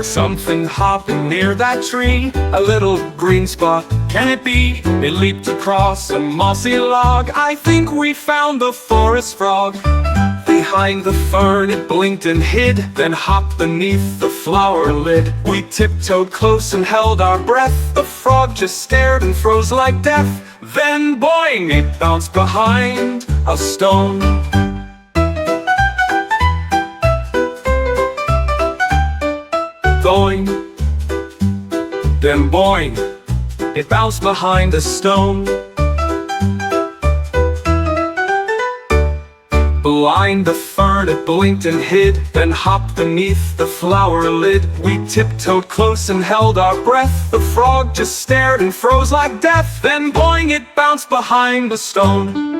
was something hopping near that tree. A little green spot, can it be? It leaped across a mossy log. I think we found the forest frog. Behind the fern it blinked and hid, then hopped beneath the flower lid. We tiptoed close and held our breath. The frog just stared and froze like death. Then boing, it bounced behind a stone. Going, then boing, it bounced behind a stone. Behind the fern it blinked and hid, then hopped beneath the flower lid. We tiptoed close and held our breath. The frog just stared and froze like death. Then boing, it bounced behind a stone.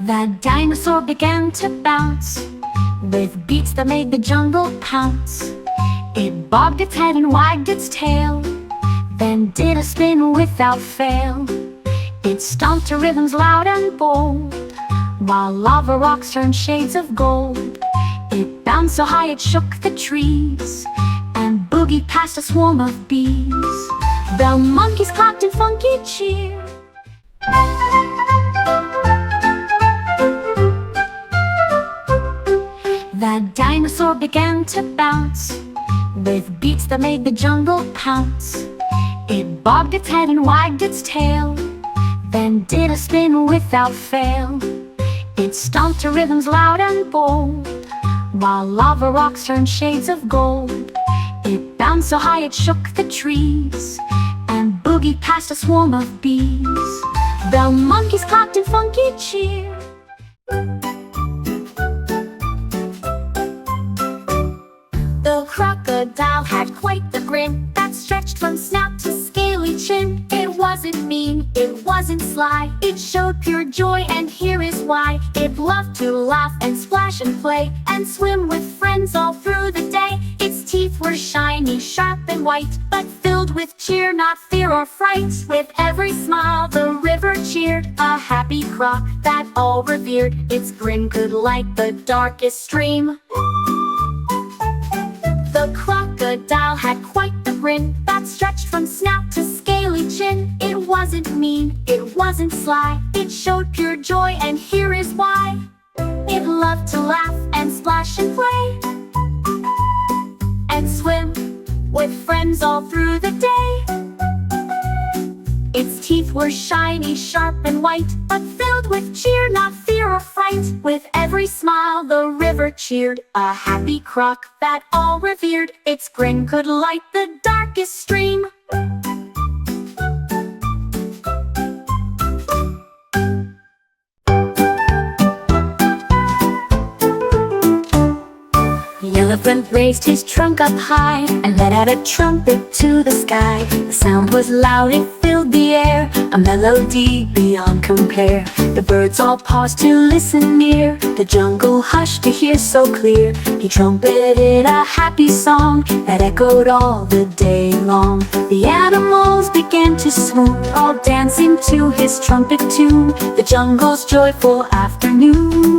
The dinosaur began to bounce with beats that made the jungle pounce. It bobbed its head and wagged its tail, then did a spin without fail. It stomped to rhythms loud and bold, while lava rocks turned shades of gold. It bounced so high it shook the trees, and boogied past a swarm of bees. The monkeys clapped in funky cheer. The dinosaur began to bounce with beats that made the jungle pounce. It bobbed its head and wagged its tail, then did a spin without fail. It stomped to rhythms loud and bold, while lava rocks turned shades of gold. It bounced so high it shook the trees, and boogied past a swarm of bees. The monkeys clapped in funky cheer. The crocodile had quite the grin that stretched from snout to scaly chin. It wasn't mean, it wasn't sly, it showed pure joy, and here is why. It loved to laugh and splash and play, and swim with friends all through the day. Its teeth were shiny, sharp and white, but filled with cheer, not fear or fright. With every smile the river cheered, a happy croc that all revered. Its grin could light the darkest stream. The crocodile had quite the grin that stretched from snout to scaly chin. It wasn't mean, it wasn't sly, it showed pure joy, and here is why. It loved to laugh and splash and play, and swim with friends all through the day. Its teeth were shiny, sharp and white, but filled with cheer, not fear or fright. With every smile the river cheered, a happy croc that all revered. Its grin could light the darkest stream. The elephant raised his trunk up high and let out a trumpet to the sky. The sound was loud, it filled the air, a melody beyond compare. The birds all paused to listen near, the jungle hushed to hear so clear. He trumpeted a happy song that echoed all the day long. The animals began to swoon, all dancing to his trumpet tune, the jungle's joyful afternoon.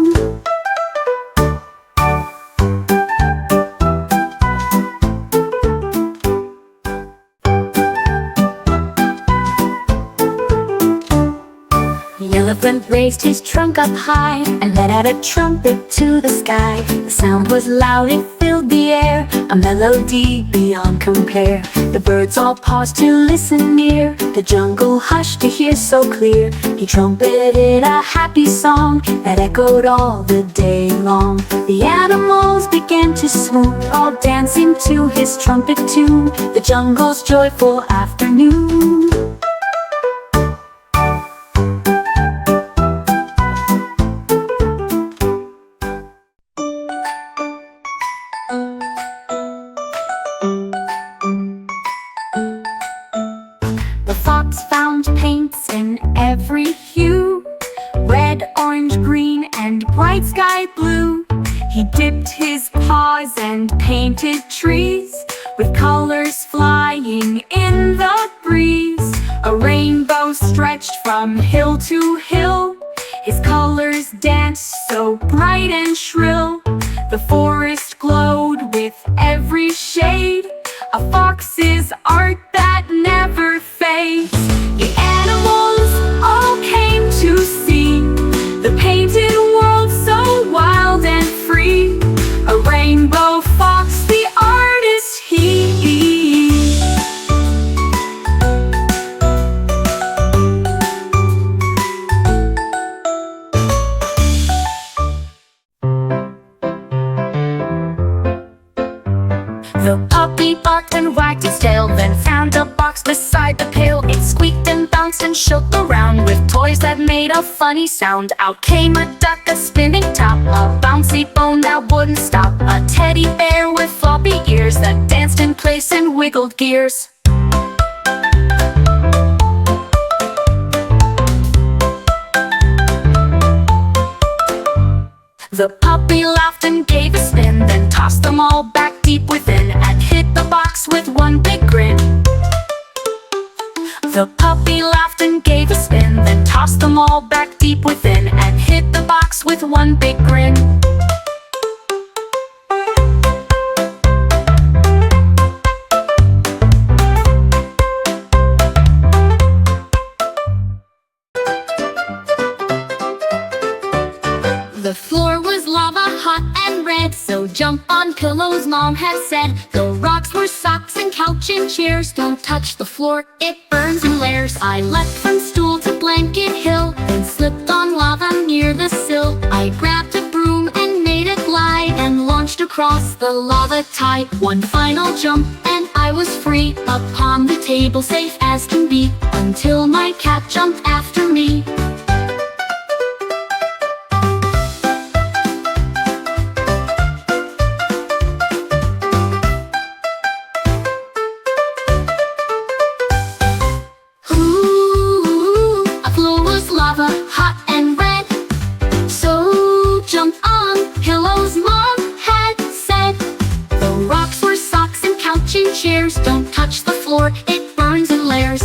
The elephant raised his trunk up high and let out a trumpet to the sky. The sound was loud, it filled the air, a melody beyond compare. The birds all paused to listen near, the jungle hushed to hear so clear. He trumpeted a happy song that echoed all the day long. The animals began to swoon, all dancing to his trumpet tune, the jungle's joyful afternoon. The fox found paints in every hue, red, orange, green, and bright sky blue. He dipped his paws and painted trees with colors flying in the breeze. A rainbow stretched from hill to hill, forest glowed with every shade, a fox's art that never fades. The animals all came to see the painted world so wild and free. A rainbow fox, the artist he. The puppy barked and wagged its tail, then found a box beside the pail. It squeaked and bounced and shook around with toys that made a funny sound. Out came a duck, a spinning top, a bouncy bone that wouldn't stop, a teddy bear with floppy ears that danced in place and wiggled gears. The puppy laughed and gave a spin, then tossed them all back deep within and hit the box with one big grin. The puppy laughed and gave a spin, then tossed them all back deep within and hit the box with one big grin. The floor was lava, hot and red, so jump on pillows, Mom had said. The rocks were socks and couch and chairs. Don't touch the floor, it burns in layers. I leapt from stool to blanket hill, then slipped on lava near the sill. I grabbed a broom and made it glide, and launched across the lava tide. One final jump and I was free, upon the table safe as can be, until my cat jumped after me. Hot and red, so jump on pillows, Mom had said. The rocks were socks and couch and chairs. Don't touch the floor, it burns in layers.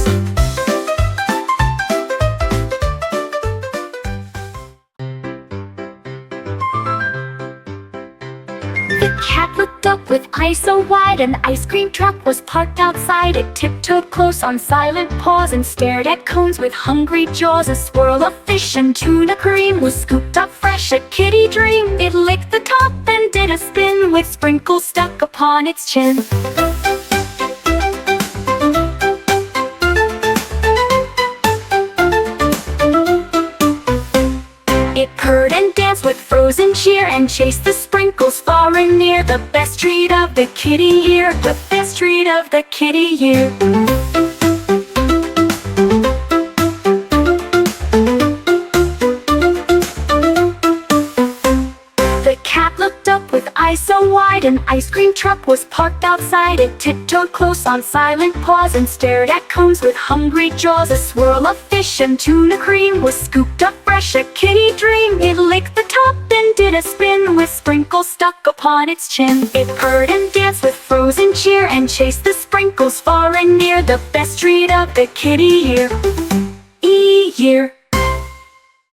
The cat looked up with eyes so wide. An ice cream truck was parked outside. It tiptoed close on silent paws and stared at cones with hungry jaws. A swirl of fish and tuna cream was scooped up fresh, a kitty dream. It licked the top and did a spin with sprinkles stuck upon its chin. It purred and danced with frozen cheer and chased the sprinkles far and near. The best treat of the kitty year, the best treat of the kitty year. The cat looked up with eyes so wide. An ice cream truck was parked outside. It tiptoed close on silent paws and stared at cones with hungry jaws. A swirl of fish and tuna cream was scooped up fresh, a kitty dream. It licked the top and did a spin with sprinkles stuck upon its chin. It purred and danced with frozen cheer and chased the sprinkles far and near. The best treat of the kitty year. E-year.